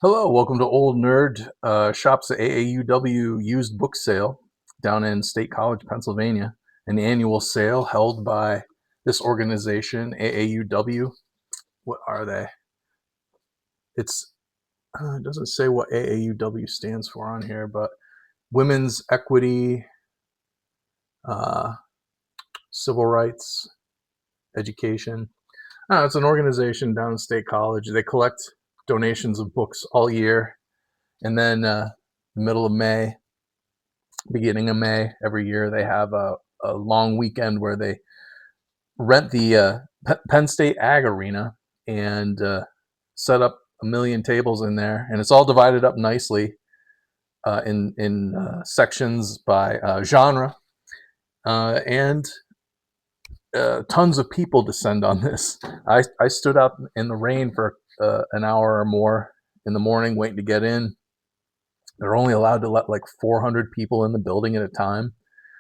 Hello, welcome to Old Nerd. Shops the AAUW used book sale down in State College, Pennsylvania. An annual sale held by this organization, AAUW. What are they? It's it doesn't say what AAUW stands for on here, but Women's Equity, uh, Civil Rights, Education. It's an organization down in State College. They collect donations of books all year, and then the middle of May, beginning of May every year, they have a long weekend where they rent the Penn State Ag Arena and set up a million tables in there, and it's all divided up nicely in sections by genre, and tons of people descend on this. I stood out in the rain for an hour or more in the morning waiting to get in. They're only allowed to let like 400 people in the building at a time,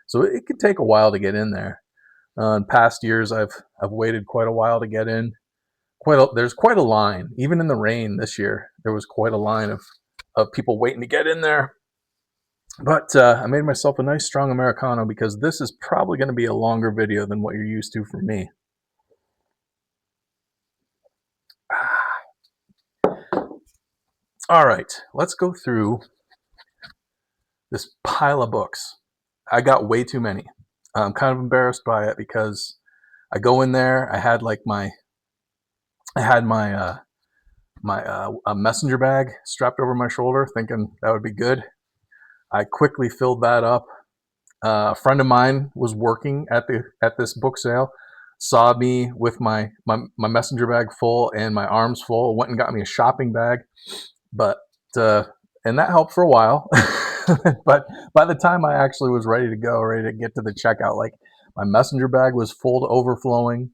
so it could take a while to get in there. In past years, I've waited quite a while to get in. There's quite a line, even in the rain this year. There was quite a line of people waiting to get in there. But I made myself a nice strong Americano because this is probably going to be a longer video than what you're used to from me. All right, let's go through this pile of books. I got way too many. I'm kind of embarrassed by it because I go in there. I had my a messenger bag strapped over my shoulder, thinking that would be good. I quickly filled that up. A friend of mine was working at this book sale, saw me with my messenger bag full and my arms full, went and got me a shopping bag, but and that helped for a while. But by the time I actually was ready to go, ready to get to the checkout, like my messenger bag was full to overflowing,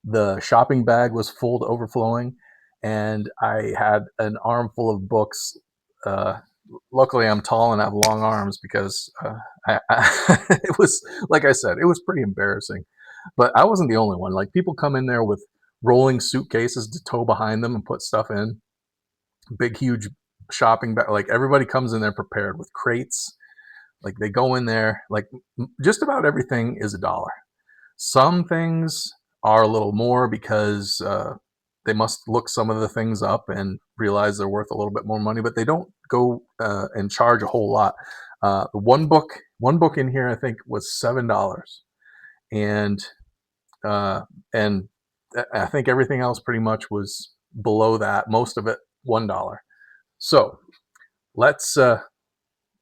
the shopping bag was full to overflowing, and I had an armful of books. Uh, Luckily, I'm tall and have long arms because it was, like I said, it was pretty embarrassing. But I wasn't the only one. Like, people come in there with rolling suitcases to tow behind them and put stuff in, big, huge shopping bag. Like, everybody comes in there prepared with crates. Like, they go in there, like, just about everything is $1. Some things are a little more because they must look some of the things up and realize they're worth a little bit more money, but they don't go and charge a whole lot. One book in here I think was $7, and uh, and I think everything else pretty much was below that. Most of it $1. So let's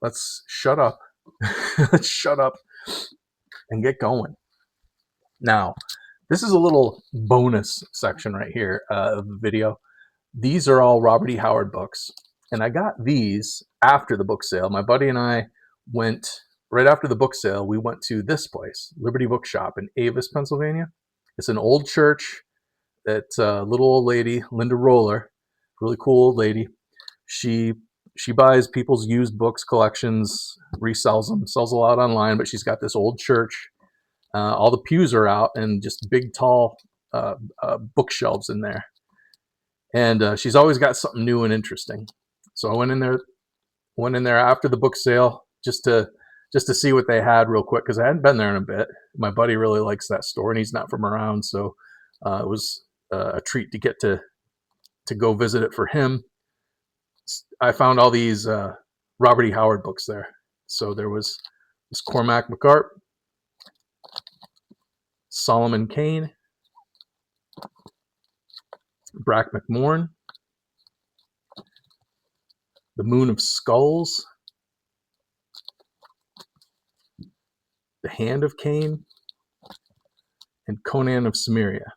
let's shut up, let's shut up and get going. Now, this is a little bonus section right here of the video. These are all Robert E. Howard books, and I got these after the book sale. My buddy and I went right after the book sale. We went to this place, Liberty Bookshop in Avis, Pennsylvania. It's an old church that little old lady, Linda Roller, really cool old lady. She she buys people's used books collections, resells them, sells a lot online. But she's got this old church. All the pews are out and just big, tall bookshelves in there. And she's always got something new and interesting. So I went in there after the book sale just to see what they had real quick because I hadn't been there in a bit. My buddy really likes that store, and he's not from around, so it was a treat to get to go visit it for him. I found all these Robert E. Howard books there. So there was this Cormac McCart, Solomon Kane, Brack McMorn, The Moon of Skulls, The Hand of Cain, and Conan of Cimmeria.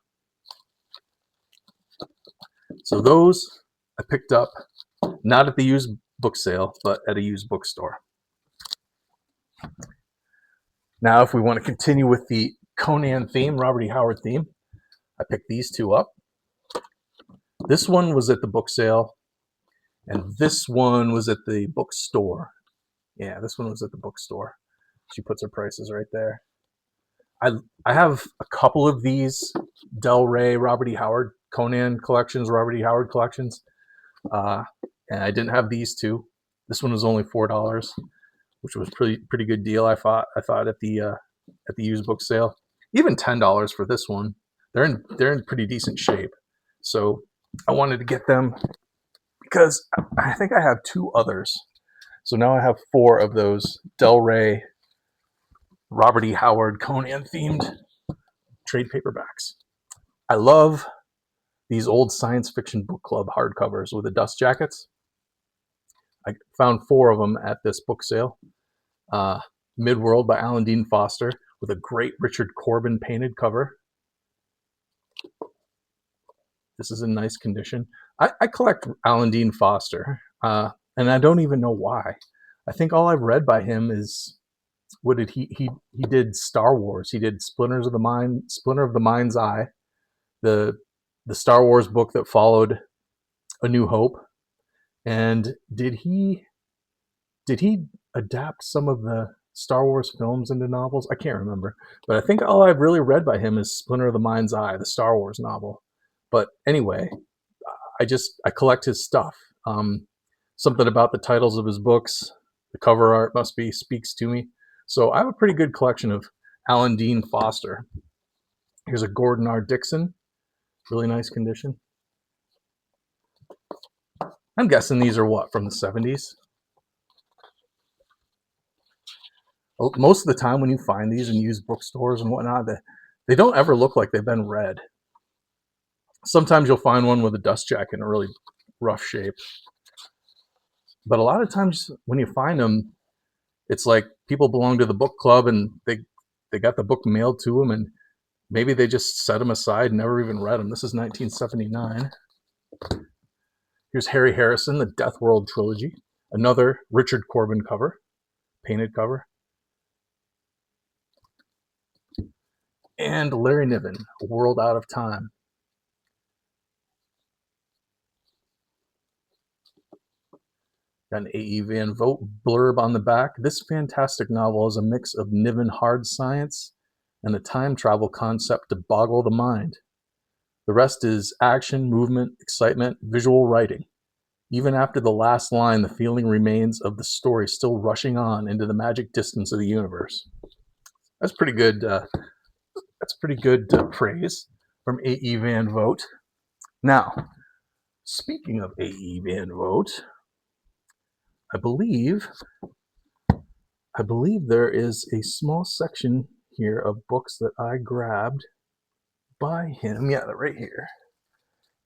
So those I picked up not at the used book sale, but at a used bookstore. Now, if we want to continue with the Conan theme, Robert E. Howard theme, I picked these two up. This one was at the book sale, and this one was at the bookstore. Yeah, this one was at the bookstore. She puts her prices right there. I have a couple of these Del Rey Robert E. Howard Conan collections, Robert E. Howard collections, And I didn't have these two. This one was only $4, which was pretty good deal. I thought at the used book sale, even $10 for this one. They're in pretty decent shape. So I wanted to get them because I think I have two others. So now I have four of those Del Rey, Robert E. Howard, Conan themed trade paperbacks. I love these old science fiction book club hardcovers with the dust jackets. I found four of them at this book sale. Uh, Midworld by Alan Dean Foster with a great Richard Corbin painted cover. This is in nice condition. I collect Alan Dean Foster, and I don't even know why. I think all I've read by him is what did he did Star Wars. He did Splinter of the Mind's Eye, the Star Wars book that followed A New Hope. And did he adapt some of the Star Wars films into novels? I can't remember, but I think all I've really read by him is Splinter of the Mind's Eye, the Star Wars novel. But anyway, I collect his stuff. Something about the titles of his books, the cover art speaks to me. So I have a pretty good collection of Alan Dean Foster. Here's a Gordon R. Dixon, really nice condition. I'm guessing these are what, from the 70s? Most of the time when you find these in used bookstores and whatnot, they don't ever look like they've been read. Sometimes you'll find one with a dust jacket in a really rough shape. But a lot of times when you find them, it's like people belong to the book club and they got the book mailed to them and maybe they just set them aside and never even read them. This is 1979. Here's Harry Harrison, the Death World trilogy. Another Richard Corbin cover, painted cover. And Larry Niven, A World Out of Time. Got an A.E. Van Vogt blurb on the back. This fantastic novel is a mix of Niven hard science and a time travel concept to boggle the mind. The rest is action, movement, excitement, visual writing. Even after the last line, the feeling remains of the story still rushing on into the magic distance of the universe. That's pretty good. That's pretty good praise from A.E. Van Vogt. Now, speaking of A.E. Van Vogt, I believe there is a small section here of books that I grabbed by him. Yeah, they're right here.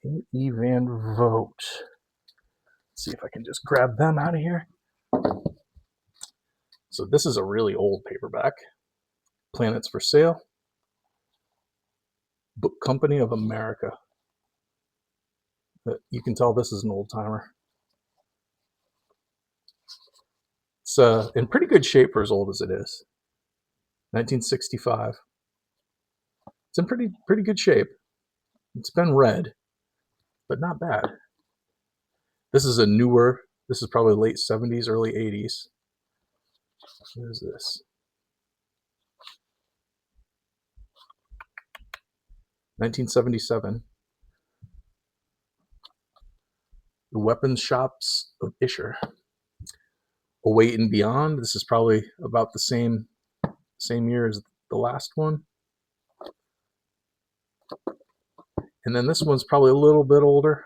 A.E. Van Vogt. Let's see if I can just grab them out of here. So this is a really old paperback. Planets for Sale. Book Company of America. But you can tell this is an old timer. It's in pretty good shape for as old as it is. 1965. It's in pretty good shape. It's been read, but not bad. This is this is probably late 70s, early 80s. What is this? 1977. The Weapons Shops of Isher. Await and Beyond. This is probably about the same year as the last one. And then this one's probably a little bit older.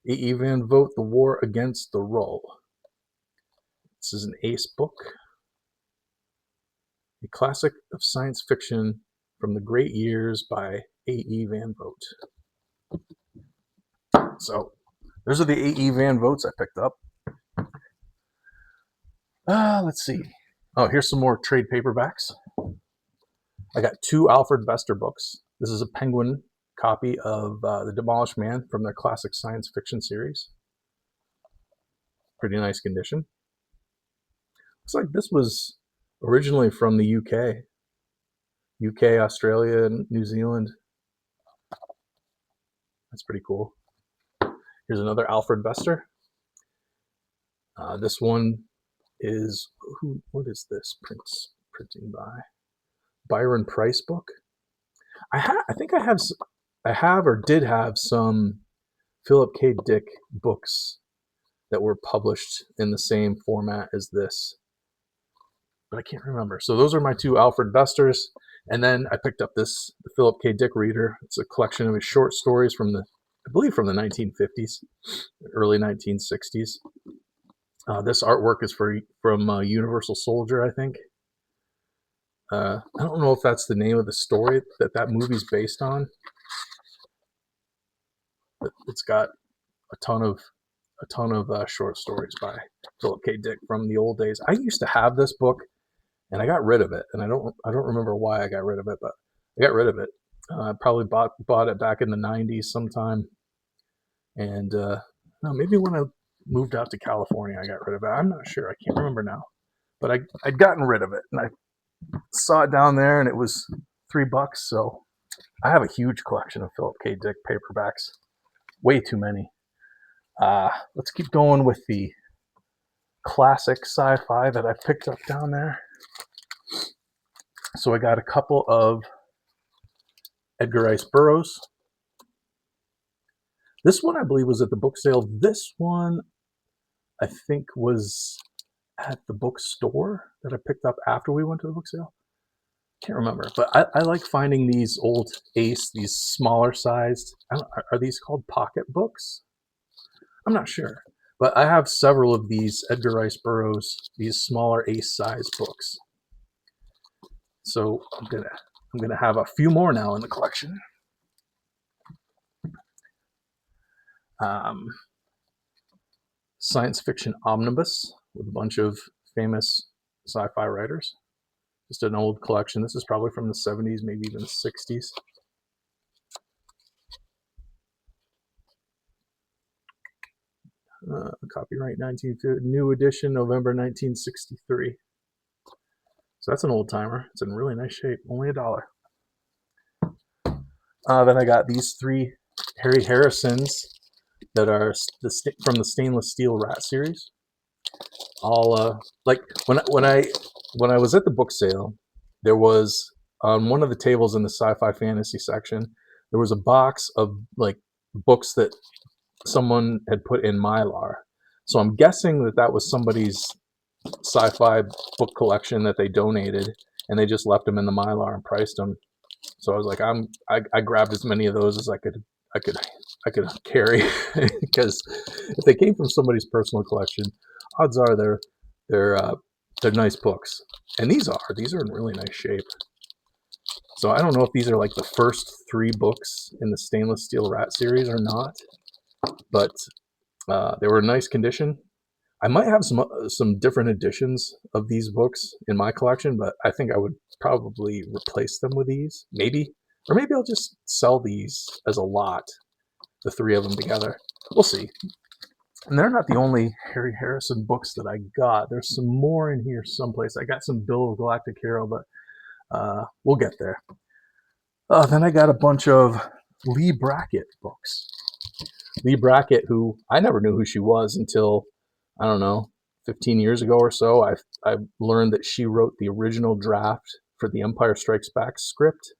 A.E. Van Vogt, The War Against the Rull. This is an ace book. A classic of science fiction from the great years by A.E. Van Vogt. So, those are the A.E. Van Vogts I picked up. Let's see. Oh, here's some more trade paperbacks. I got two Alfred Bester books. This is a Penguin copy of The Demolished Man from their classic science fiction series. Pretty nice condition. Looks like this was originally from the UK, Australia, and New Zealand. That's pretty cool. Here's another Alfred Bester. This one is, what is this? Printing by Byron Price book. I think I have or did have some Philip K. Dick books that were published in the same format as this, but I can't remember. So those are my two Alfred Besters. And then I picked up the Philip K. Dick reader. It's a collection of his short stories from I believe from the 1950s, early 1960s. This artwork is from Universal Soldier, I think. I don't know if that's the name of the story that movie's based on, but it's got a ton of short stories by Philip K. Dick from the old days. I used to have this book, and I got rid of it, and I don't remember why I got rid of it, but I got rid of it. I probably bought it back in the 90s sometime, and no, maybe when I moved out to California, I got rid of it. I'm not sure. I can't remember now, but I'd gotten rid of it, and I saw it down there, and it was $3. So I have a huge collection of Philip K. Dick paperbacks, way too many. Let's keep going with the classic sci-fi that I picked up down there. So I got a couple of Edgar Rice Burroughs. This one I believe was at the book sale. This one I think was at the bookstore that I picked up after we went to the book sale. Can't remember, but I like finding these old Ace, these smaller sized. Are these called pocket books? I'm not sure, but I have several of these Edgar Rice Burroughs, these smaller Ace sized books. So I'm gonna have a few more now in the collection. Science fiction omnibus with a bunch of famous sci-fi writers. Just an old collection. This is probably from the 70s, maybe even the 60s. Copyright 1950, new edition, November 1963. So that's an old timer. It's in really nice shape. Only $1. Then I got these 3 Harry Harrisons that are from the stainless steel Rat series. All like when I was at the book sale, there was on one of the tables in the sci-fi fantasy section, there was a box of like books that someone had put in Mylar. So I'm guessing that was somebody's sci-fi book collection that they donated, and they just left them in the Mylar and priced them. So I was like, I grabbed as many of those as I could carry because if they came from somebody's personal collection, odds are they're nice books, and these are in really nice shape. So I don't know if these are like the first 3 books in the stainless steel Rat series or not, but they were in nice condition. I might have some different editions of these books in my collection, but I think I would probably replace them with these, maybe, or maybe I'll just sell these as a lot, the 3 of them together. We'll see. And they're not the only Harry Harrison books that I got. There's some more in here someplace. I got some Bill of Galactic Hero, but we'll get there. Then I got a bunch of Lee Brackett books. Lee Brackett, who I never knew who she was until, I don't know, 15 years ago or so. I learned that she wrote the original draft for the Empire Strikes Back script.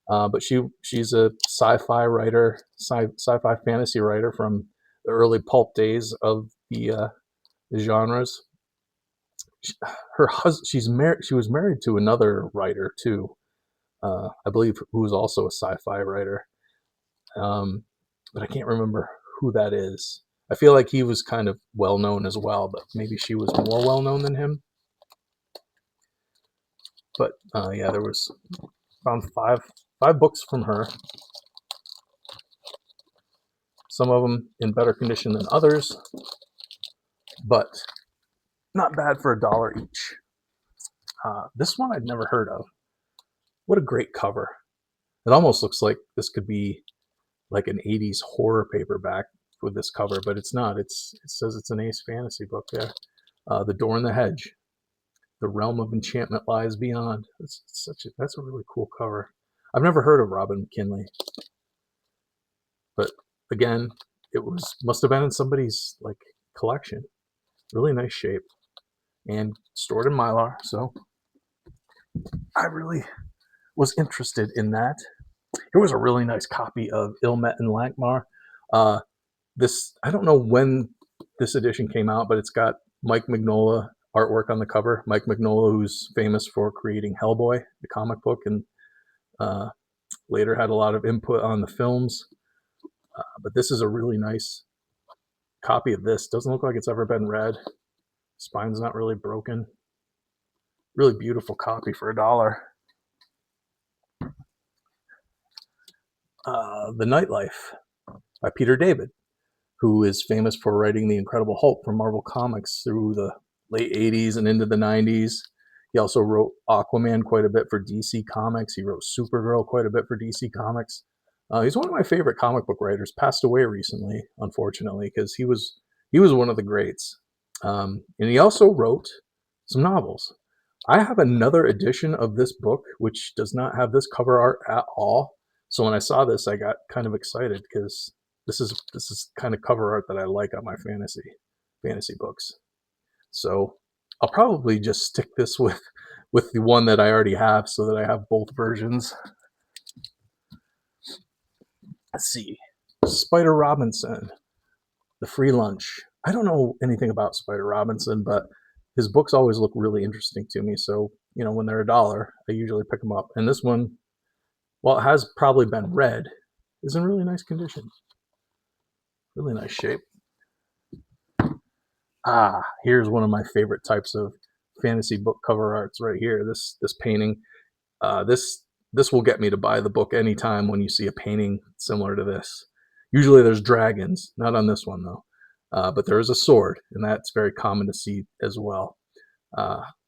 But she's a sci-fi writer, sci-fi fantasy writer from the early pulp days of the genres. She was married to another writer too, I believe, who was also a sci-fi writer. But I can't remember who that is. I feel like he was kind of well known as well, but maybe she was more well known than him. But yeah, found five books from her. Some of them in better condition than others, but not bad for $1 each. This one I'd never heard of. What a great cover. It almost looks like this could be like an 80s horror paperback with this cover, but it's not. It says it's an Ace fantasy book there. The Door in the Hedge. The Realm of Enchantment Lies Beyond. That's a really cool cover. I've never heard of Robin McKinley, but again, must have been in somebody's like collection. Really nice shape and stored in Mylar. So I really was interested in that. Here was a really nice copy of Ilmet and Lankmar. I don't know when this edition came out, but it's got Mike Mignola artwork on the cover. Mike Mignola, who's famous for creating Hellboy, the comic book, and later had a lot of input on the films. But this is a really nice copy of this. Doesn't look like it's ever been read. Spine's not really broken. Really beautiful copy for $1. The Nightlife by Peter David, who is famous for writing The Incredible Hulk for Marvel Comics through the late 80s and into the 90s. He also wrote Aquaman quite a bit for DC Comics. He wrote Supergirl quite a bit for DC Comics. He's one of my favorite comic book writers. Passed away recently, unfortunately, because he was one of the greats. And he also wrote some novels. I have another edition of this book, which does not have this cover art at all. So when I saw this, I got kind of excited because this is kind of cover art that I like on my fantasy books. So I'll probably just stick this with the one that I already have, so that I have both versions. Let's see, Spider Robinson, The Free Lunch. I don't know anything about Spider Robinson, but his books always look really interesting to me. So, when they're $1, I usually pick them up. And this one, while it has probably been read, is in really nice condition. Really nice shape. Here's one of my favorite types of fantasy book cover arts right here. This painting. This will get me to buy the book anytime when you see a painting similar to this. Usually there's dragons, not on this one though. But there is a sword, and that's very common to see as well.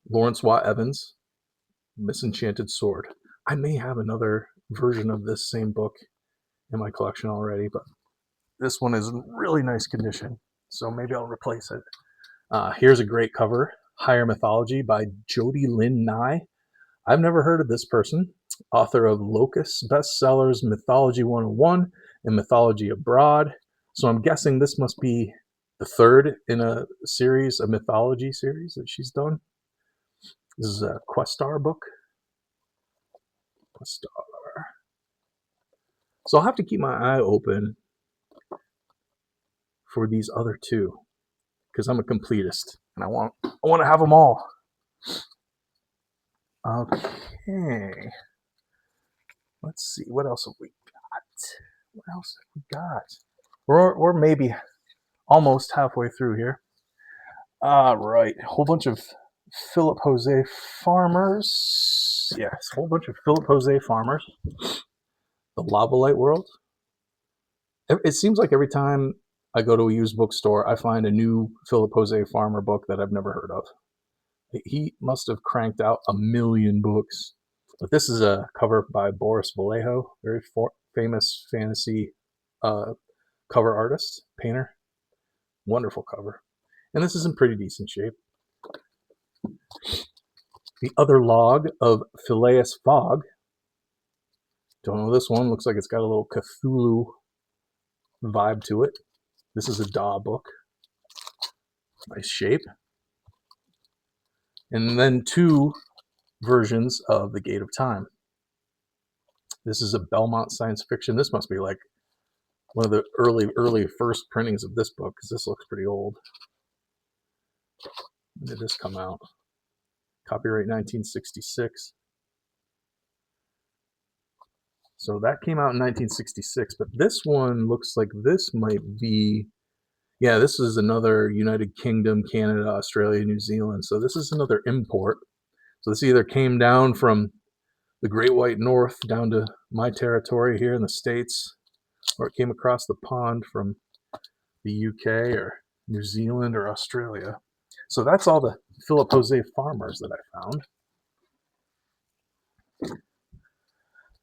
Lawrence Watt Evans, Misenchanted Sword. I may have another version of this same book in my collection already, but this one is in really nice condition, so maybe I'll replace it. Here's a great cover, Higher Mythology by Jody Lynn Nye. I've never heard of this person. Author of Locus bestsellers Mythology 101 and Mythology Abroad. So I'm guessing this must be the third in a series, a mythology series that she's done. This is a Questar book. Questar. So I'll have to keep my eye open for these other two, because I'm a completist and I want to have them all. Okay. Let's see, what else have we got? We're maybe almost halfway through here. All right, a whole bunch of Philip Jose Farmers. Yes, a whole bunch of Philip Jose Farmers. The Lava Light World. It seems like every time I go to a used bookstore, I find a new Philip Jose Farmer book that I've never heard of. He must have cranked out 1 million books. But this is a cover by Boris Vallejo, very famous fantasy cover artist, painter. Wonderful cover. And this is in pretty decent shape. The Other Log of Phileas Fogg. Don't know this one. Looks like it's got a little Cthulhu vibe to it. This is a Daw book. Nice shape. And then 2 versions of The Gate of Time. This is a Belmont science fiction. This must be like one of the early first printings of this book, because this looks pretty old. When did this come out? Copyright 1966. So that came out in 1966, but this one looks like this might be, yeah, this is another United Kingdom, Canada, Australia, New Zealand. So this is another import. So this either came down from the Great White North down to my territory here in the States, or it came across the pond from the UK or New Zealand or Australia. So that's all the Philip Jose Farmers that I found.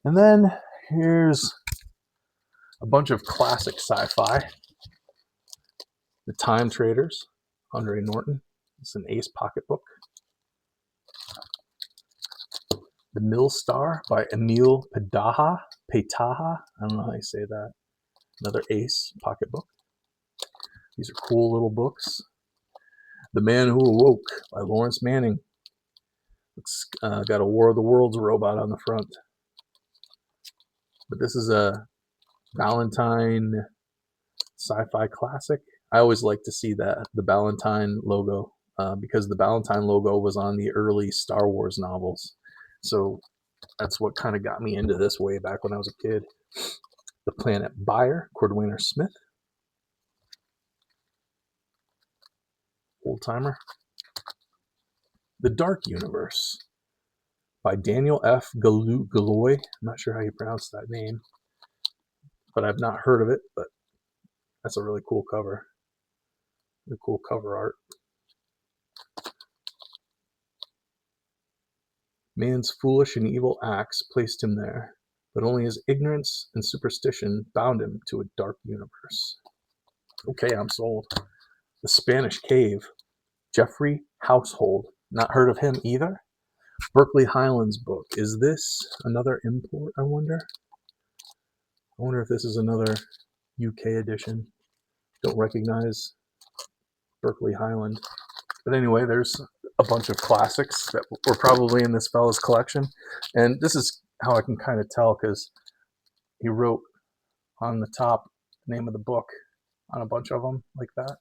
And then here's a bunch of classic sci-fi. The Time Traders, Andre Norton. It's an ace pocketbook. The Mill Star by Emil Petaha. I don't know how you say that. Another ace pocketbook. These are cool little books. The Man Who Awoke by Lawrence Manning. It's got a War of the Worlds robot on the front. But this is a Valentine sci-fi classic. I always like to see that the Ballantine logo because the Ballantine logo was on the early Star Wars novels. So that's what kind of got me into this way back when I was a kid. The Planet Buyer, Cordwainer Smith, old timer. The Dark Universe by Daniel F. Galoy. I'm not sure how you pronounce that name, but I've not heard of it. But that's a really cool cover. The cool cover art. Man's foolish and evil acts placed him there, but only his ignorance and superstition bound him to a dark universe. Okay, I'm sold. The Spanish Cave, Jeffrey Household. Not heard of him either. Berkeley Highlands book. Is this another import, I wonder? I wonder if this is another UK edition. Don't recognize Berkeley Highland. But anyway, there's a bunch of classics that were probably in this fella's collection. And this is how I can kind of tell, because he wrote on the top the name of the book on a bunch of them like that.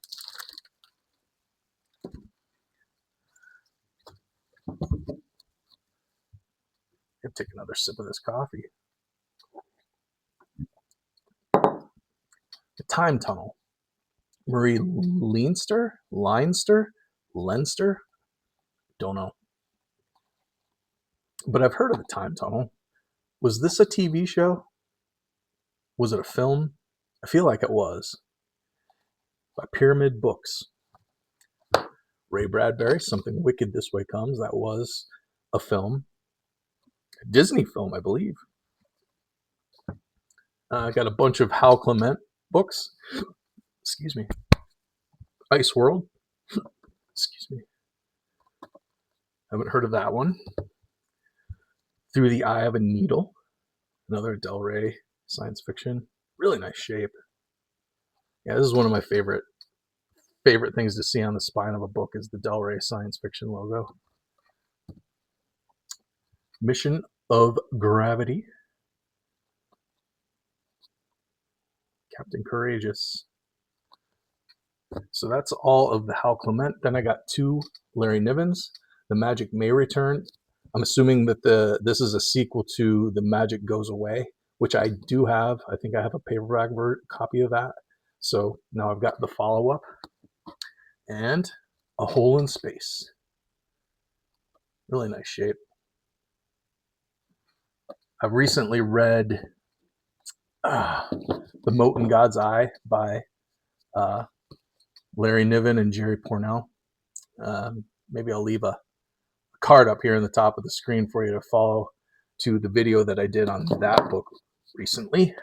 I'll take another sip of this coffee. The Time Tunnel. Marie Leinster? Leinster? Don't know. But I've heard of the Time Tunnel. Was this a TV show? Was it a film? I feel like it was. By Pyramid Books. Ray Bradbury, Something Wicked This Way Comes. That was a film. A Disney film, I believe. I got a bunch of Hal Clement books. Excuse me. Ice World. Excuse me. Haven't heard of that one. Through the Eye of a Needle. Another Del Rey science fiction. Really nice shape. Yeah, this is one of my favorite things to see on the spine of a book is the Del Rey science fiction logo. Mission of Gravity. Captain Courageous. So that's all of the Hal Clement. Then I got 2 Larry Nivens. The Magic May Return. I'm assuming that this is a sequel to The Magic Goes Away, which I do have. I think I have a paperback copy of that. So now I've got the follow-up. And A Hole in Space. Really nice shape. I've recently read The Mote in God's Eye by Larry Niven and Jerry Pournelle. Maybe I'll leave a card up here in the top of the screen for you to follow to the video that I did on that book recently.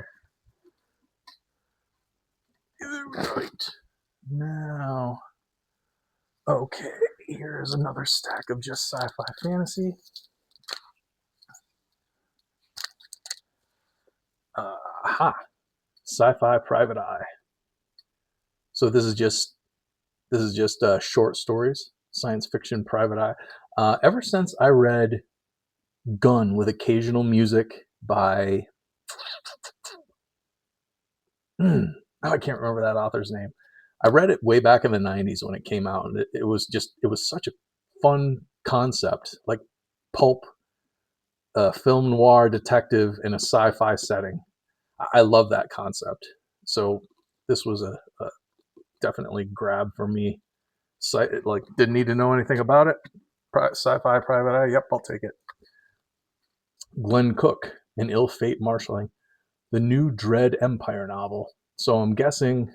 Right. Now, okay, here's another stack of just sci-fi fantasy. Sci-fi Private Eye. So this is just short stories, science fiction Private Eye. Ever since I read Gun with occasional music by I can't remember that author's name. I read it way back in the 90s when it came out, and it was such a fun concept, like pulp, film noir detective in a sci-fi setting. I love that concept. So this was a definitely grab for me. Like, didn't need to know anything about it. Sci-fi Private Eye. Yep, I'll take it. Glenn Cook, An Ill Fate Marshalling, the new Dread Empire novel. So I'm guessing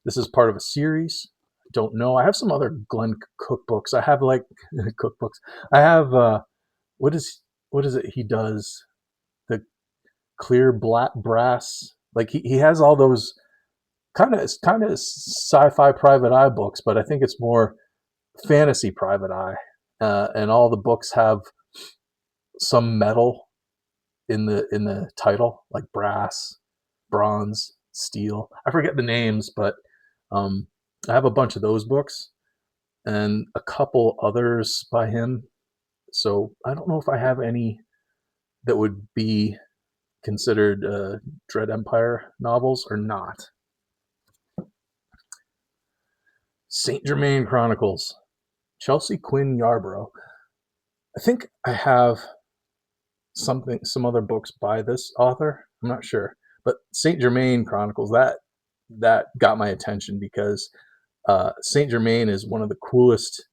this is part of a series. Don't know. I have some other Glenn Cook books. I have like cookbooks. I have what is it he does? The clear black brass. Like he has all those kind of sci-fi Private Eye books, but I think it's more fantasy Private Eye. And all the books have some metal in the title, like brass, bronze, steel. I forget the names, but I have a bunch of those books and a couple others by him. So I don't know if I have any that would be considered Dread Empire novels or not. Saint Germain Chronicles, Chelsea Quinn Yarborough. I think I have some other books by this author. I'm not sure, but Saint Germain Chronicles, that got my attention because Saint Germain is one of the coolest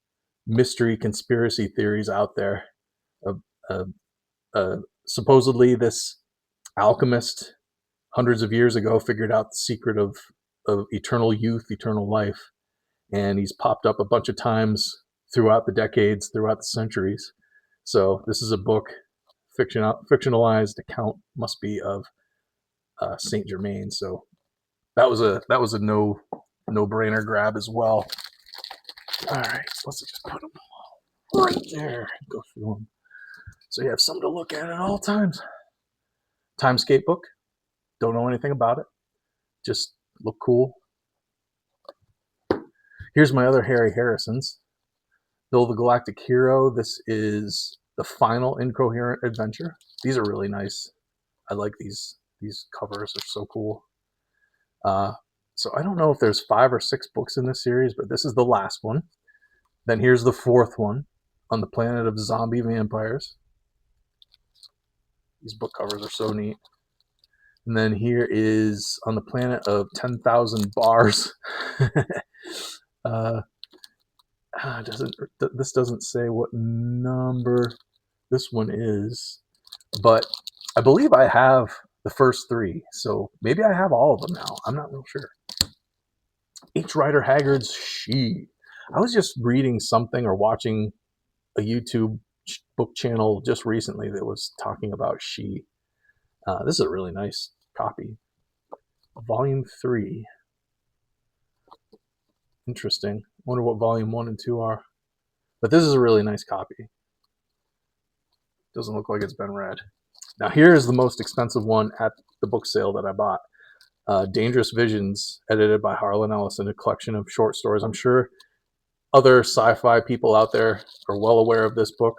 mystery conspiracy theories out there. Uh, uh, Supposedly, this alchemist hundreds of years ago figured out the secret of eternal youth, eternal life, and he's popped up a bunch of times throughout the decades, throughout the centuries. So this is a book, fictionalized account must be of Saint Germain. So that was a no brainer grab as well. All right, let's just put them right there. Go through them so you have something to look at all times. Timescape book. Don't know anything about it. Just look cool. Here's my other Harry Harrisons. Bill the Galactic Hero. This is the final incoherent adventure. These are really nice. I like these. These covers are so cool. So I don't know if there's 5 or 6 books in this series, but this is the last one. Then here's the 4th one, On the Planet of Zombie Vampires. These book covers are so neat. And then here is On the Planet of 10,000 Bars. This doesn't say what number this one is, but I believe I have the first 3, so maybe I have all of them now. I'm not real sure. H. Rider Haggard's She. I was just reading something or watching a YouTube book channel just recently that was talking about She. This is a really nice copy. Volume 3. Interesting. Wonder what volume 1 and 2 are. But this is a really nice copy. Doesn't look like it's been read. Now here is the most expensive one at the book sale that I bought. Dangerous Visions, edited by Harlan Ellison, a collection of short stories. I'm sure other sci-fi people out there are well aware of this book.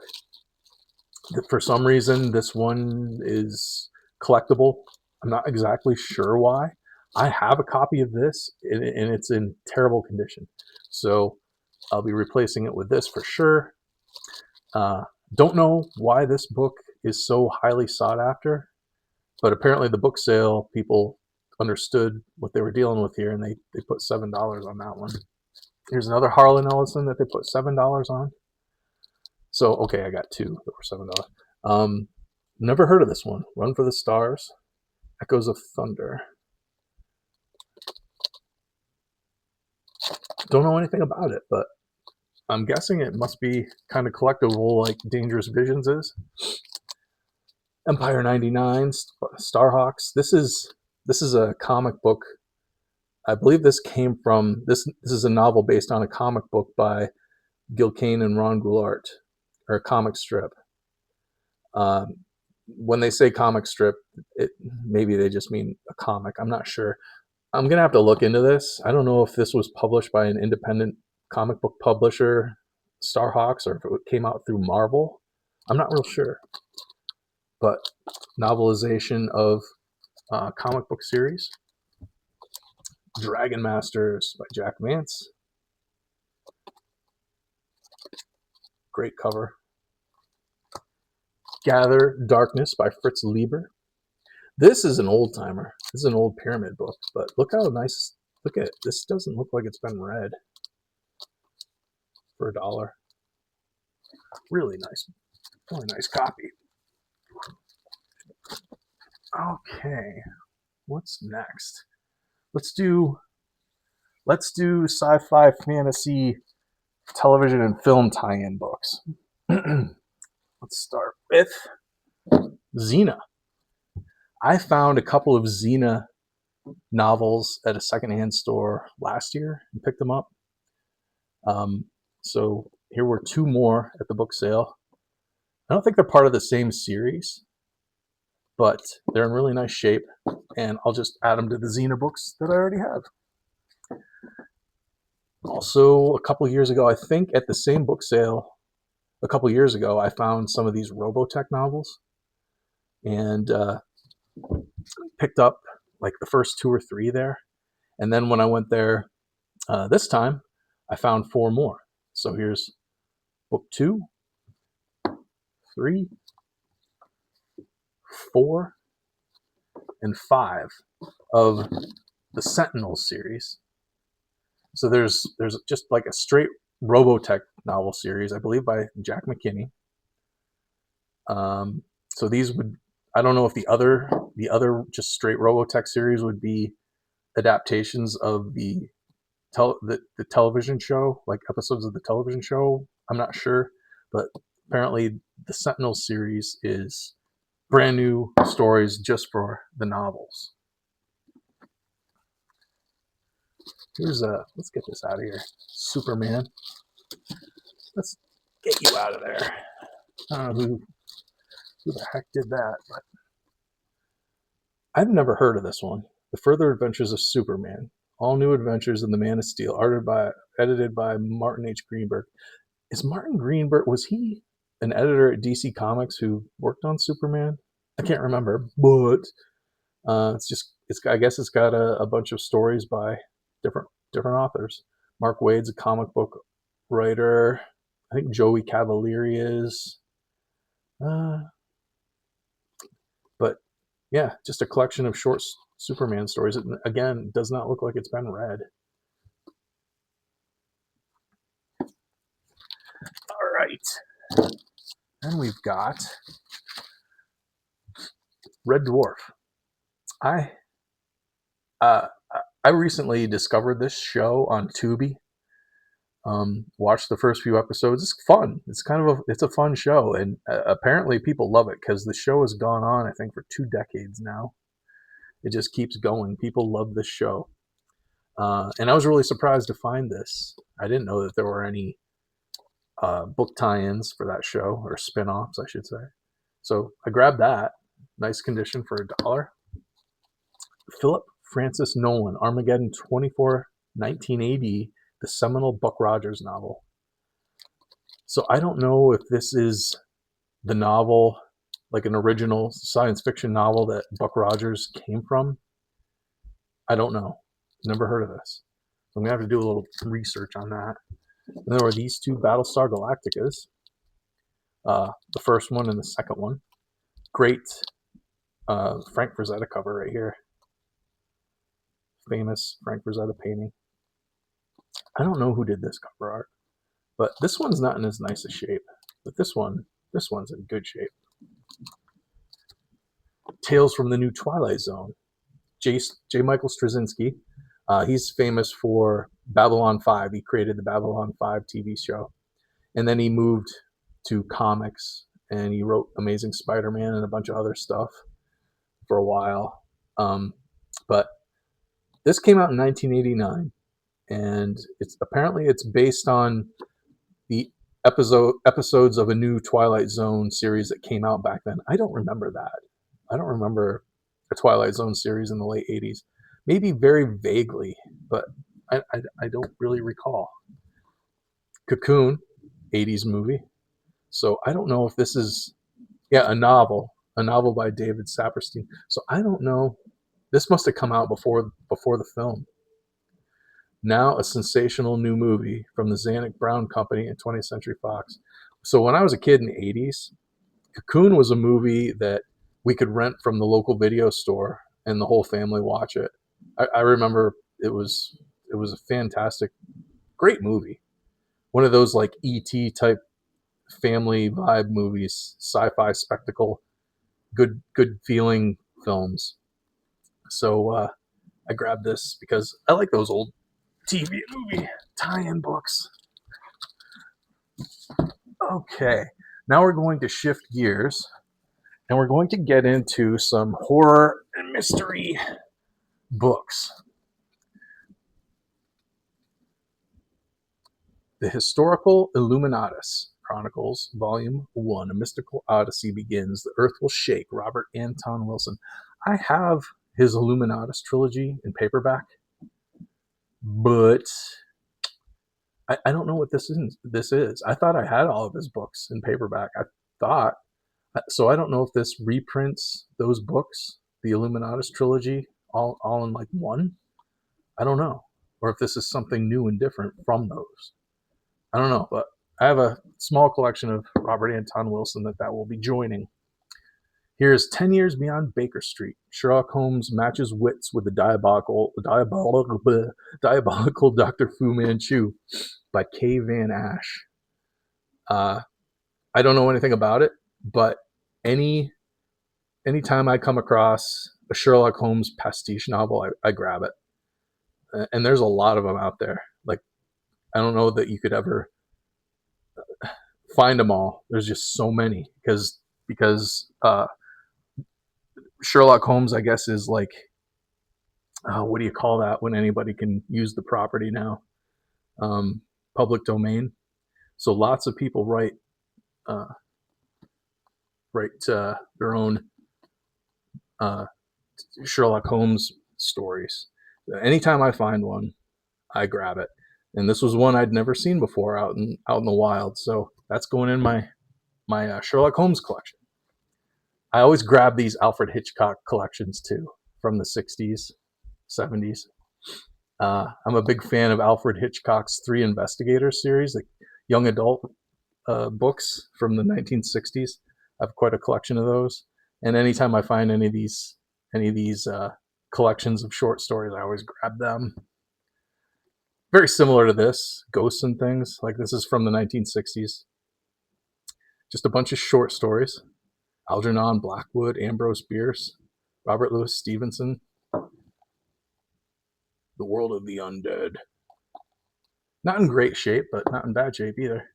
For some reason, this one is collectible. I'm not exactly sure why. I have a copy of this, and it's in terrible condition. So I'll be replacing it with this for sure. Don't know why this book is so highly sought after, but apparently the book sale people understood what they were dealing with here, and they put $7 on that one. Here's another Harlan Ellison that they put $7 on. So, okay, I got 2 that were $7. Never heard of this one. Run for the Stars, Echoes of Thunder. Don't know anything about it, but I'm guessing it must be kind of collectible like Dangerous Visions is. Empire 99, Starhawks. This is a comic book. I believe this came from this is a novel based on a comic book by Gil Kane and Ron Goulart, or a comic strip. When they say comic strip, maybe they just mean a comic. I'm not sure. I'm gonna have to look into this. I don't know if this was published by an independent comic book publisher, Starhawks, or if it came out through Marvel. I'm not real sure. But novelization of comic book series. Dragon Masters by Jack Vance. Great cover. Gather Darkness by Fritz Lieber. This is an old timer. This is an old pyramid book, but look how nice. Look at it. This doesn't look like it's been read for $1. Really nice copy. Okay, what's next? Let's do sci-fi, fantasy, television, and film tie-in books. Let's start with Xena. I found a couple of Xena novels at a secondhand store last year and picked them up. So here were 2 more at the book sale. I don't think they're part of the same series, but they're in really nice shape, and I'll just add them to the Xena books that I already have. Also, a couple years ago, I think at the same book sale, a couple years ago, I found some of these Robotech novels, and picked up like the first 2 or 3 there. And then when I went there this time, I found 4 more. So here's book 2, 3, 4, and 5 of the Sentinel series. So there's just like a straight Robotech novel series, I believe by Jack McKinney. So these would, I don't know if the other just straight Robotech series would be adaptations of the television show, like episodes of the television show. I'm not sure, but apparently the Sentinel series is brand new stories just for the novels. Here's let's get this out of here. Superman. Let's get you out of there. I don't know who the heck did that, but I've never heard of this one. The Further Adventures of Superman. All New Adventures in the Man of Steel, edited by Martin H. Greenberg. Is Martin Greenberg, was he an editor at DC Comics who worked on Superman? I can't remember, but I guess it's got a bunch of stories by different authors. Mark Waid's a comic book writer. I think Joey Cavalieri is. But yeah, just a collection of short Superman stories. It, again, does not look like it's been read. All right. Then we've got Red Dwarf. I recently discovered this show on Tubi. Watched the first few episodes. It's fun. It's a fun show, and apparently people love it because the show has gone on, I think, for 2 decades now. It just keeps going. People love this show, and I was really surprised to find this. I didn't know that there were any book tie-ins for that show, or spin-offs, I should say. So I grabbed that. Nice condition for $1. Philip Francis Nolan, Armageddon 24, 1980, the seminal Buck Rogers novel. So I don't know if this is the novel, like an original science fiction novel that Buck Rogers came from. I don't know. Never heard of this. So I'm going to have to do a little research on that. And there were these 2 Battlestar Galacticas. The first one and the second one. Great Frank Frazetta cover right here. Famous Frank Frazetta painting. I don't know who did this cover art, but this one's not in as nice a shape. But this one's in good shape. Tales from the New Twilight Zone. J. Michael Straczynski. He's famous for Babylon 5. He created the Babylon 5 TV show. And then he moved to comics, and he wrote Amazing Spider-Man and a bunch of other stuff for a while. But this came out in 1989, and it's based on the episodes of a new Twilight Zone series that came out back then. I don't remember that. I don't remember a Twilight Zone series in the late 80s. Maybe very vaguely, but I don't really recall. Cocoon, 80s movie. So I don't know if this is, a novel by David Saperstein. So I don't know. This must have come out before the film. Now a sensational new movie from the Zanuck Brown Company and 20th Century Fox. So when I was a kid in the 80s, Cocoon was a movie that we could rent from the local video store and the whole family watch it. I remember it was a fantastic, great movie. One of those like E.T. type family vibe movies, sci-fi spectacle, good feeling films. So I grabbed this because I like those old TV movie tie-in books. Okay, now we're going to shift gears, and we're going to get into some horror and mystery books. The Historical Illuminatus Chronicles, Volume 1, A Mystical Odyssey begins. The Earth Will Shake, Robert Anton Wilson. I have his Illuminatus trilogy in paperback, but I don't know what this is. I thought I had all of his books in paperback. So I don't know if this reprints those books, the Illuminatus trilogy, all in like one. I don't know. or if this is something new and different from those. I don't know, but I have a small collection of Robert Anton Wilson that will be joining. Here's 10 Years Beyond Baker Street. Sherlock Holmes matches wits with the diabolical Dr. Fu Manchu by K. Van Ash. I don't know anything about it, but anytime I come across a Sherlock Holmes pastiche novel, I grab it. And there's a lot of them out there. Like, I don't know that you could ever find them all. There's just so many because Sherlock Holmes, I guess, is like, what do you call that when anybody can use the property now? Public domain. So lots of people write their own Sherlock Holmes stories. Anytime I find one, I grab it. And this was one I'd never seen before out in the wild. So that's going in my Sherlock Holmes collection. I always grab these Alfred Hitchcock collections too, from the 60s, 70s. I'm a big fan of Alfred Hitchcock's Three Investigators series, like young adult books from the 1960s. I have quite a collection of those. And anytime I find any of these collections of short stories, I always grab them. Very similar to this, Ghosts and Things. Like, this is from the 1960s. Just a bunch of short stories. Algernon Blackwood, Ambrose Bierce, Robert Louis Stevenson. The World of the Undead. Not in great shape, but not in bad shape either.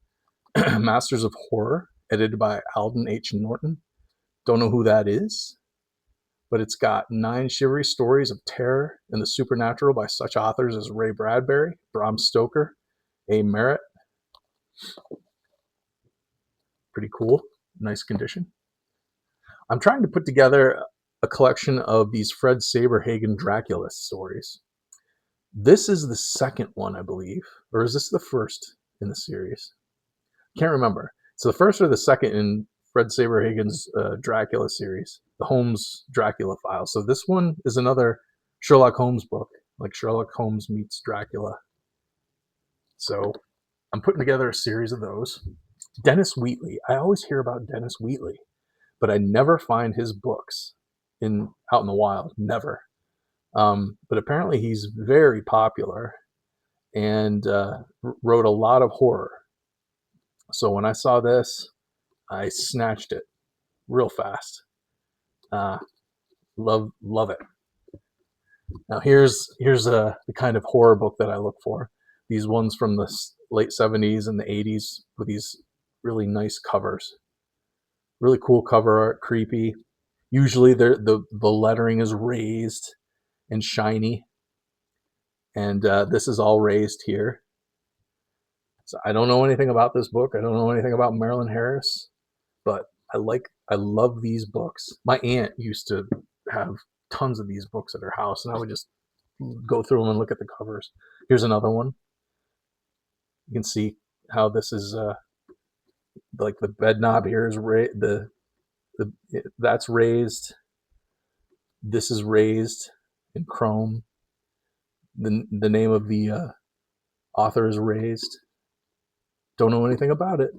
Masters of Horror, edited by Alden H. Norton. Don't know who that is, but it's got 9 shivery stories of terror and the supernatural by such authors as Ray Bradbury, Bram Stoker, A. Merritt. Pretty cool. Nice condition. I'm trying to put together a collection of these Fred Saberhagen Dracula stories. This is the second one, I believe. Or is this the first in the series? Can't remember. It's the first or the second in Fred Saberhagen's Dracula series, the Holmes Dracula Files. So this one is another Sherlock Holmes book, like Sherlock Holmes meets Dracula. So I'm putting together a series of those. Dennis Wheatley. I always hear about Dennis Wheatley, but I never find his books out in the wild. Never. But apparently he's very popular and wrote a lot of horror. So when I saw this, I snatched it real fast. Love it. Now here's the kind of horror book that I look for. These ones from the late 70s and the 80s with these really nice covers. Really cool cover art, creepy. Usually the lettering is raised and shiny. And this is all raised here. So I don't know anything about this book. I don't know anything about Marilyn Harris, but I love these books. My aunt used to have tons of these books at her house, and I would just go through them and look at the covers. Here's another one. You can see how this is like the bed knob here is that's raised. This is raised in chrome. The name of the author is raised. Don't know anything about it,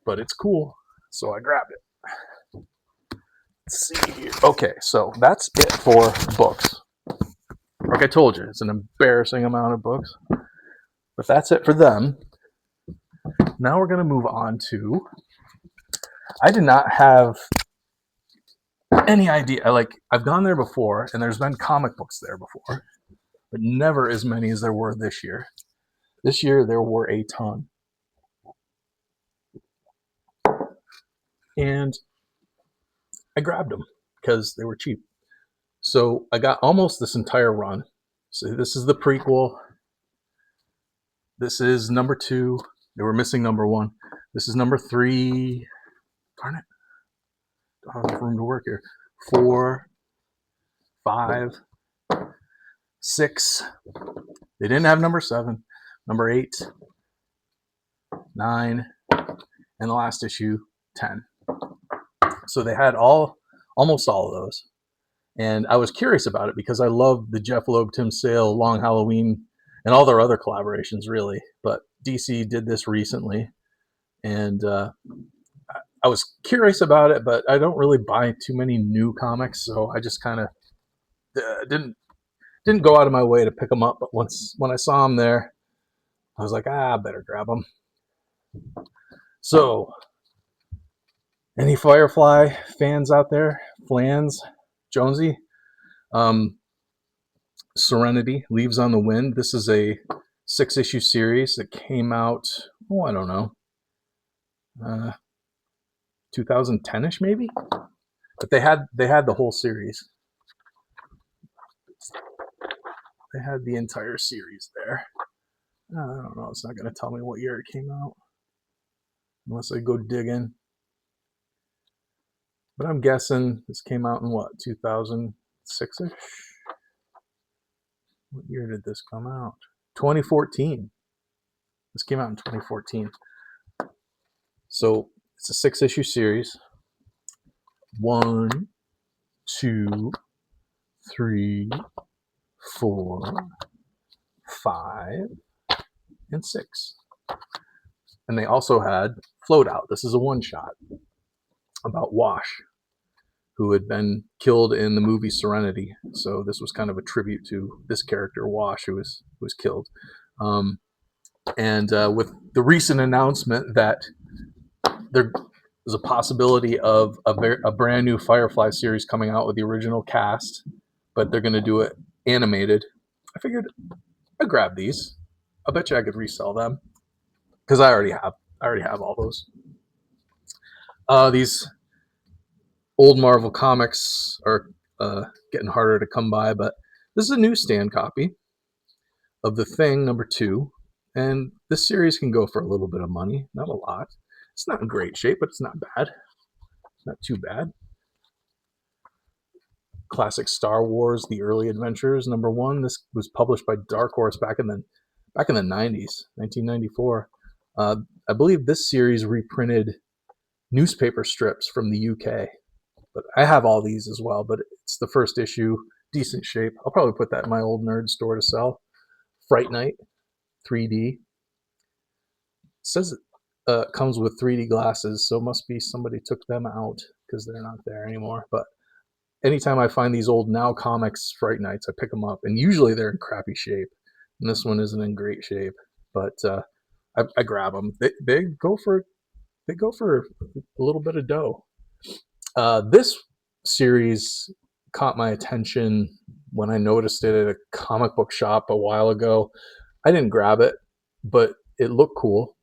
but it's cool, so I grabbed it. Let's see here. Okay, so that's it for books. Like I told you, it's an embarrassing amount of books, but that's it for them. Now we're going to move on to, I did not have any idea. I've gone there before, and there's been comic books there before, but never as many as there were this year. This year, there were a ton. And I grabbed them because they were cheap. So I got almost this entire run. So this is the prequel. This is number 2. They were missing number 1. This is number 3. Darn it. I don't have room to work here. 4, 5, 6. They didn't have number 7. Number 8, 9, and the last issue, 10. So they had almost all of those. And I was curious about it because I love the Jeff Loeb, Tim Sale, Long Halloween and all their other collaborations, really. But DC did this recently, and I was curious about it, but I don't really buy too many new comics, so I just kind of didn't go out of my way to pick them up. But when I saw them there, I was like, I better grab them. So, any Firefly fans out there? Flans, Jonesy, um, Serenity, Leaves on the Wind. This is a 6-issue series that came out. Oh, I don't know, 2010ish maybe. But they had the whole series. They had the entire series there. I don't know. It's not going to tell me what year it came out unless I go digging. But I'm guessing this came out in what, 2006ish? What year did this come out? 2014. This came out in 2014. So it's a 6-issue series. 1, 2, 3, 4, 5, and 6. And they also had Float Out. This is a one-shot about Wash, who had been killed in the movie Serenity. So this was kind of a tribute to this character, Wash, who was killed. And with the recent announcement that there's a possibility of a brand new Firefly series coming out with the original cast, but they're going to do it animated, I figured I'd grab these. I bet you I could resell them because I already have all those. These old Marvel comics are getting harder to come by, but this is a newsstand copy of The Thing #2, and this series can go for a little bit of money, not a lot. It's not in great shape, but it's not bad. It's not too bad. Classic Star Wars: The Early Adventures #1. This was published by Dark Horse back in the 90s, 1994. I believe this series reprinted newspaper strips from the UK. But I have all these as well, but it's the first issue, decent shape. I'll probably put that in my old nerd store to sell. Fright Night, 3D. It says it comes with 3D glasses, so it must be somebody took them out because they're not there anymore. But anytime I find these old Now Comics Fright Nights, I pick them up, and usually they're in crappy shape. And this one isn't in great shape, but I grab them. They go for a little bit of dough. This series caught my attention when I noticed it at a comic book shop a while ago. I didn't grab it, but it looked cool.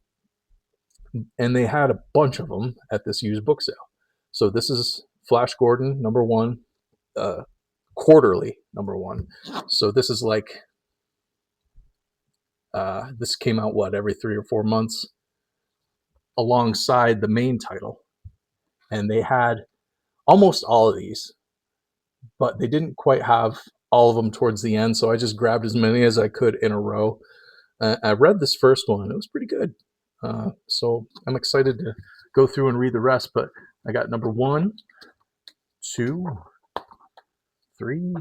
And they had a bunch of them at this used book sale. So this is Flash Gordon #1, quarterly #1. So this is like, this came out, every 3 or 4 months alongside the main title. And they had almost all of these, but they didn't quite have all of them towards the end, so I just grabbed as many as I could in a row. I read this first one. It was pretty good. So I'm excited to go through and read the rest, but I got #1, 2, 3,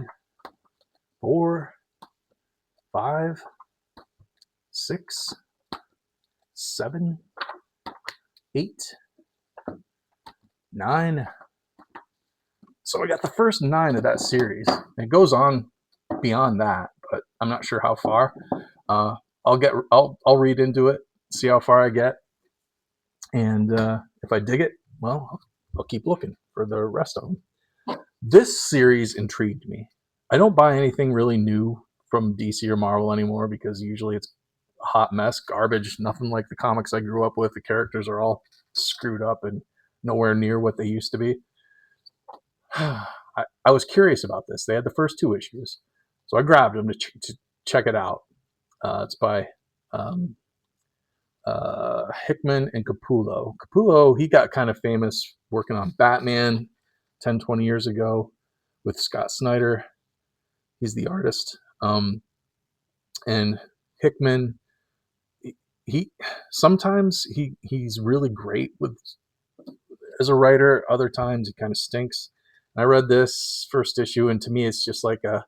4, 5, 6, 7, 8, 9. So I got the first 9 of that series. It goes on beyond that, but I'm not sure how far. I'll read into it, see how far I get, and if I dig it, well, I'll keep looking for the rest of them. This series intrigued me. I don't buy anything really new from DC or Marvel anymore because usually it's a hot mess, garbage, nothing like the comics I grew up with. The characters are all screwed up and nowhere near what they used to be. I was curious about this. They had the first 2 issues, so I grabbed them to check it out. It's by Hickman and Capullo. Capullo, he got kind of famous working on Batman 10, 20 years ago with Scott Snyder. He's the artist. And Hickman, he sometimes he's really great with as a writer. Other times he kind of stinks. I read this first issue, and to me, it's just like a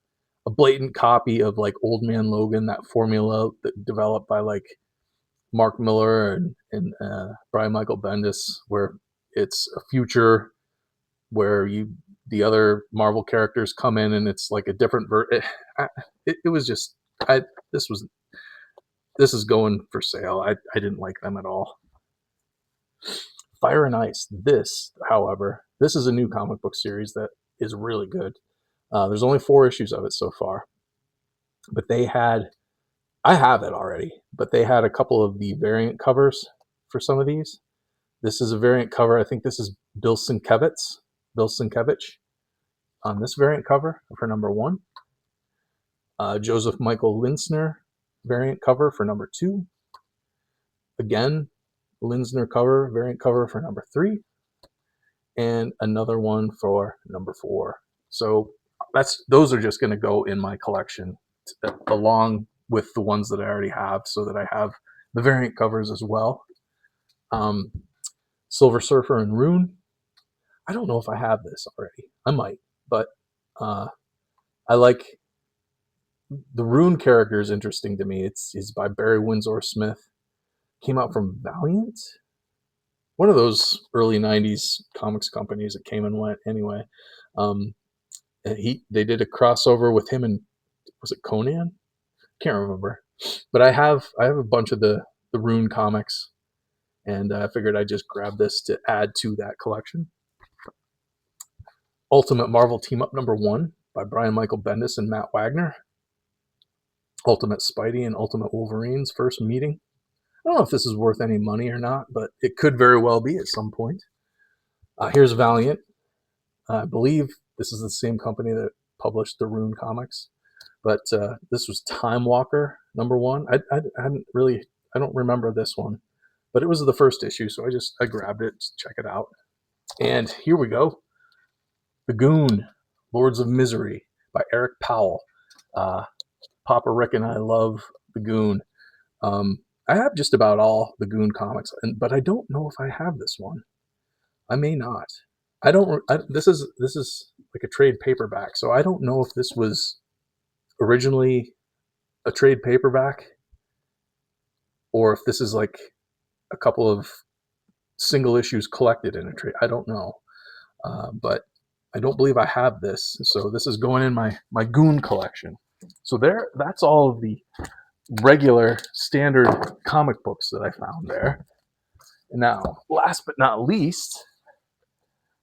a blatant copy of like Old Man Logan, that formula that developed by like Mark Miller and Brian Michael Bendis, where it's a future where the other Marvel characters come in and it's like a different it was just I this is going for sale. I didn't like them at all. Fire and Ice. This, however, this is a new comic book series that is really good. There's only 4 issues of it so far, but I have it already, but they had a couple of the variant covers for some of these. This is a variant cover. I think this is Bill Sienkiewicz on this variant cover for number 1. Joseph Michael Linsner variant cover for number 2. Again, Linsner variant cover for number 3. And another one for number 4. So those are just going to go in my collection along with the ones that I already have, so that I have the variant covers as well. Silver Surfer and Rune. I don't know if I have this already. I might, but I like the Rune character is interesting to me. It's by Barry Windsor Smith. Came out from Valiant, one of those early '90s comics companies that came and went. Anyway, and they did a crossover with him and was it Conan? Can't remember, but I have a bunch of the Rune comics, and I figured I'd just grab this to add to that collection. Ultimate Marvel Team Up number 1 by Brian Michael Bendis and Matt Wagner. Ultimate Spidey and Ultimate Wolverine's first meeting. I don't know if this is worth any money or not, but it could very well be at some point. Here's Valiant. I believe this is the same company that published the Rune comics, but this was Time Walker number 1. I don't remember this one, but it was the first issue, so I grabbed it to check it out. And here we go. The Goon, Lords of Misery by Eric Powell. Papa Rick and I love The Goon. I have just about all the Goon comics, but I don't know if I have this one. I may not. This is like a trade paperback, so I don't know if this was originally a trade paperback or if this is like a couple of single issues collected in a trade. I don't know, but I don't believe I have this, so this is going in my Goon collection. So that's all of the regular standard comic books that I found there. And now, last but not least,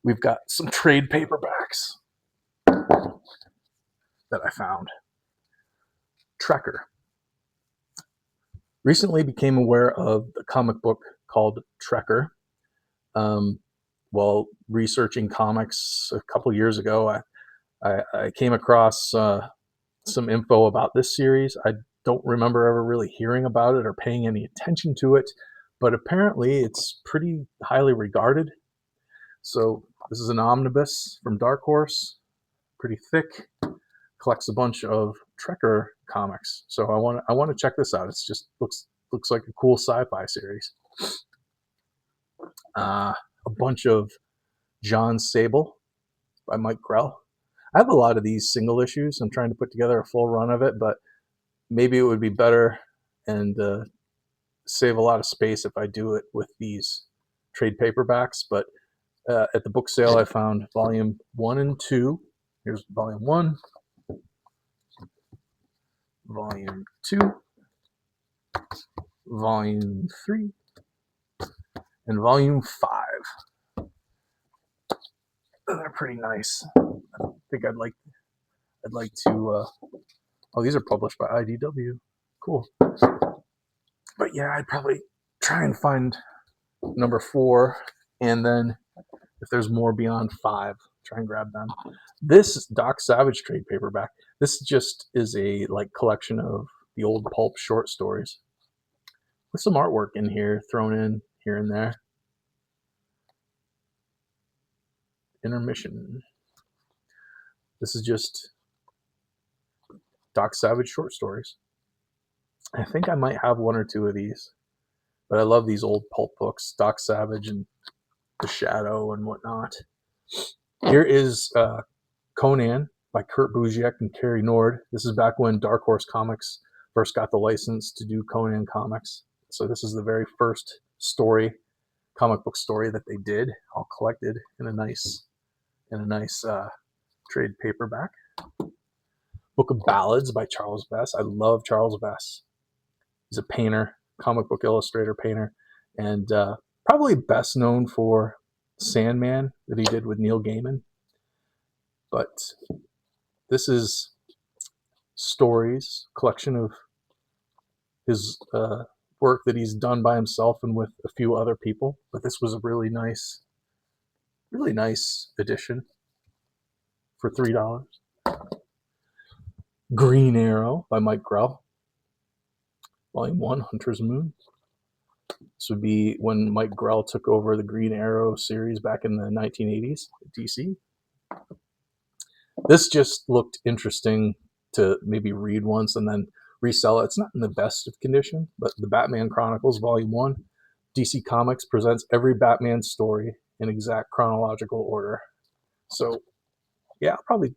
we've got some trade paperbacks that I found. Trekker. Recently became aware of the comic book called Trekker. While researching comics a couple years ago, I came across some info about this series. I don't remember ever really hearing about it or paying any attention to it, but apparently it's pretty highly regarded. So this is an omnibus from Dark Horse, pretty thick, collects a bunch of Trekker comics. So I want to check this out. It's just looks like a cool sci-fi series. A bunch of John Sable by Mike Grell. I have a lot of these single issues. I'm trying to put together a full run of it, but maybe it would be better and save a lot of space if I do it with these trade paperbacks. But at the book sale, I found volume 1 and 2. Here's volume 1, volume 2, volume 3, and volume 5. They're pretty nice. I think I'd like to. Oh, these are published by IDW. Cool. But yeah, I'd probably try and find number 4, and then if there's more beyond 5, try and grab them. This Doc Savage trade paperback. This just is a collection of the old pulp short stories with some artwork in here, thrown in here and there. Intermission. This is just Doc Savage short stories. I think I might have 1 or 2 of these, but I love these old pulp books, Doc Savage and The Shadow and whatnot. Here is Conan by Kurt Busiek and Kerry Nord. This is back when Dark Horse Comics first got the license to do Conan comics. So this is the very first comic book story that they did, all collected in a nice trade paperback. Book of Ballads by Charles Vess. I love Charles Vess. He's a painter, comic book illustrator, painter, and probably best known for Sandman that he did with Neil Gaiman. But this is stories, collection of his work that he's done by himself and with a few other people. But this was a really nice edition for $3. Green Arrow by Mike Grell, Volume 1, Hunter's Moon. This would be when Mike Grell took over the Green Arrow series back in the 1980s at DC. This just looked interesting to maybe read once and then resell it. It's not in the best of condition, but the Batman Chronicles, Volume 1. DC Comics presents every Batman story in exact chronological order. So, yeah, I'll probably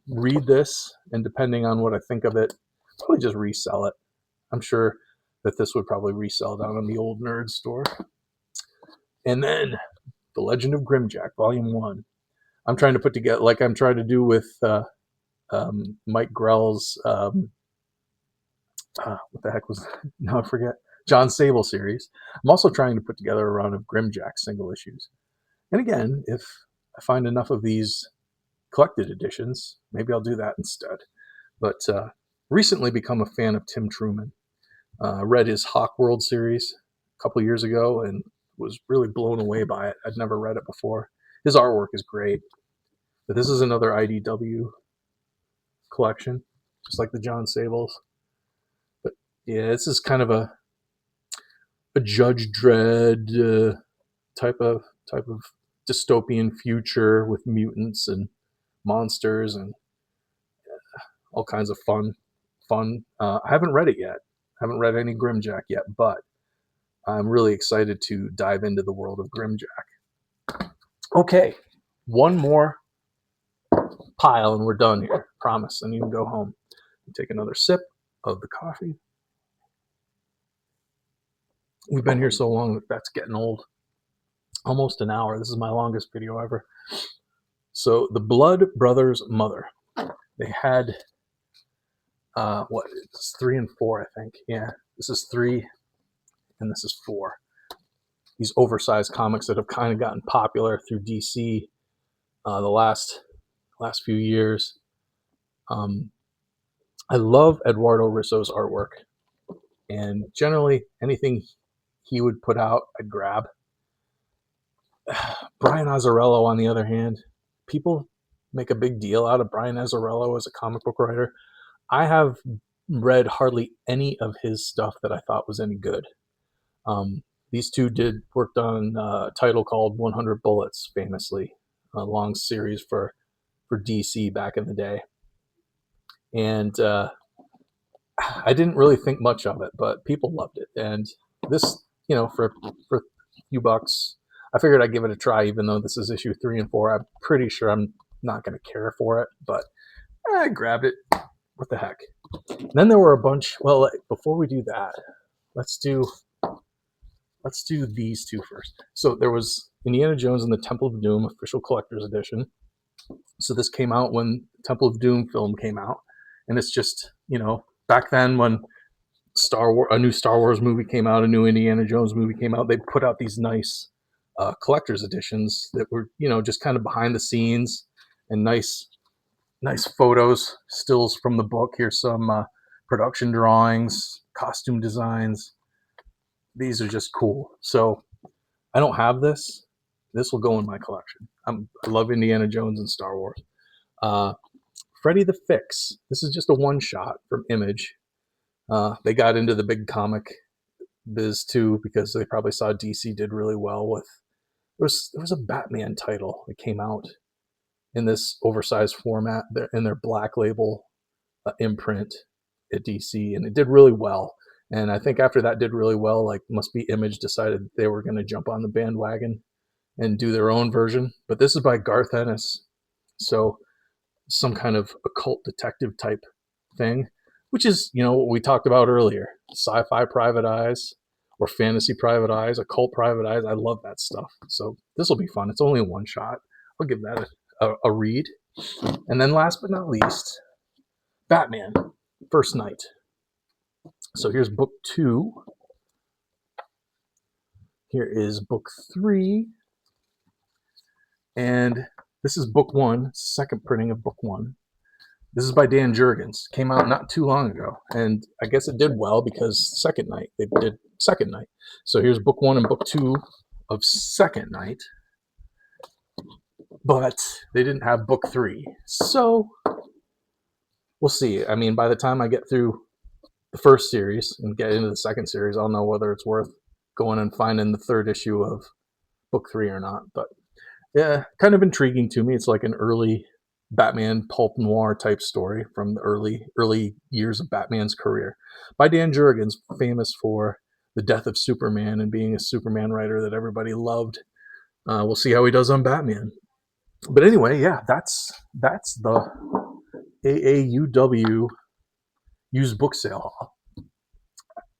read this, and depending on what I think of it, probably just resell it. I'm sure that this would probably resell down in the old nerd store. And then The Legend of Grimjack, Volume 1. I'm trying to put together, like I'm trying to do with Mike Grell's, what the heck was, now I forget, John Sable series. I'm also trying to put together a run of Grimjack single issues. And again, if I find enough of these collected editions, maybe I'll do that instead. But recently become a fan of Tim Truman. Read his Hawk World series a couple years ago and was really blown away by it. I'd never read it before. His artwork is great. But this is another IDW collection, just like the John Sables. But yeah, this is kind of a Judge Dredd type of dystopian future with mutants and monsters and all kinds of fun. I haven't read it yet. I haven't read any Grimjack yet, but I'm really excited to dive into the world of Grimjack. Okay, one more pile and we're done here. Promise. And you can go home and take another sip of the coffee. We've been here so long that that's getting old. Almost an hour. This is my longest video ever. So the Blood Brothers Mother. They had it's 3 and 4, I think. Yeah, this is 3 and this is 4. These oversized comics that have kind of gotten popular through DC the last few years. I love Eduardo Risso's artwork, and generally anything he would put out, I'd grab. Brian Azzarello, on the other hand, people make a big deal out of Brian Azzarello as a comic book writer. I have read hardly any of his stuff that I thought was any good. These two worked on a title called 100 Bullets, famously, a long series for DC back in the day. And I didn't really think much of it, but people loved it. And this, for a few bucks, I figured I'd give it a try, even though this is issue 3 and 4. I'm pretty sure I'm not going to care for it, but I grabbed it. What the heck? And then there were a bunch. Well, before we do that, let's do these two first. So there was Indiana Jones and the Temple of Doom official collector's edition. So this came out when Temple of Doom film came out, and it's just, back then when a new Star Wars movie came out, a new Indiana Jones movie came out, they put out these nice collector's editions that were, just kind of behind the scenes and nice photos, stills from the book. Here's some production drawings, costume designs. These are just cool. So I don't have this. This will go in my collection. I love Indiana Jones and Star Wars. Freddy the Fix. This is just a one-shot from Image. They got into the big comic biz too because they probably saw DC did really well with. There was a Batman title that came out in this oversized format in their Black Label imprint at DC, and it did really well. And I think after that did really well, must be Image decided they were going to jump on the bandwagon and do their own version. But this is by Garth Ennis. So some kind of occult detective type thing, which is, what we talked about earlier, sci-fi private eyes or fantasy private eyes, occult private eyes. I love that stuff. So this will be fun. It's only a one shot. I'll give that a read. And then last but not least, Batman, First Night. So here's book 2. Here is book 3. And this is book 1, second printing of book 1. This is by Dan Jurgens. Came out not too long ago. And I guess it did well because Second Night. They did Second Night. So here's book 1 and book 2 of Second Night. But they didn't have book 3. So we'll see. I mean, by the time I get through the first series and get into the second series, I'll know whether it's worth going and finding the third issue of book 3 or not. But yeah, kind of intriguing to me. It's like an early Batman pulp noir type story from the early years of Batman's career by Dan Jurgens, famous for the death of Superman and being a Superman writer that everybody loved. We'll see how he does on Batman. But anyway, yeah, that's the AAUW used book sale haul.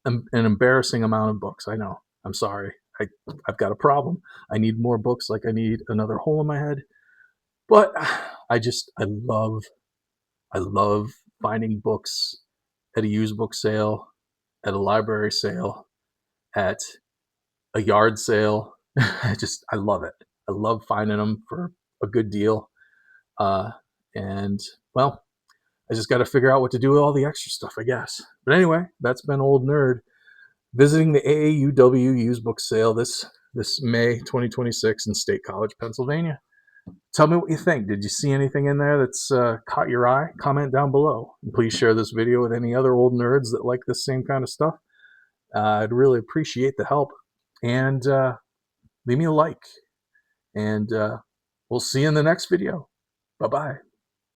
An embarrassing amount of books. I know. I'm sorry. I've got a problem. I need more books, like I need another hole in my head. But I love finding books at a used book sale, at a library sale, at a yard sale. I love it. I love finding them for a good deal. And well, I just got to figure out what to do with all the extra stuff, I guess. But anyway, that's been Old Nerd visiting the AAUW used book sale this May 2026 in State College, Pennsylvania. Tell me what you think. Did you see anything in there that's caught your eye? Comment down below. And please share this video with any other old nerds that like this same kind of stuff. I'd really appreciate the help. And leave me a like. And we'll see you in the next video. Bye-bye.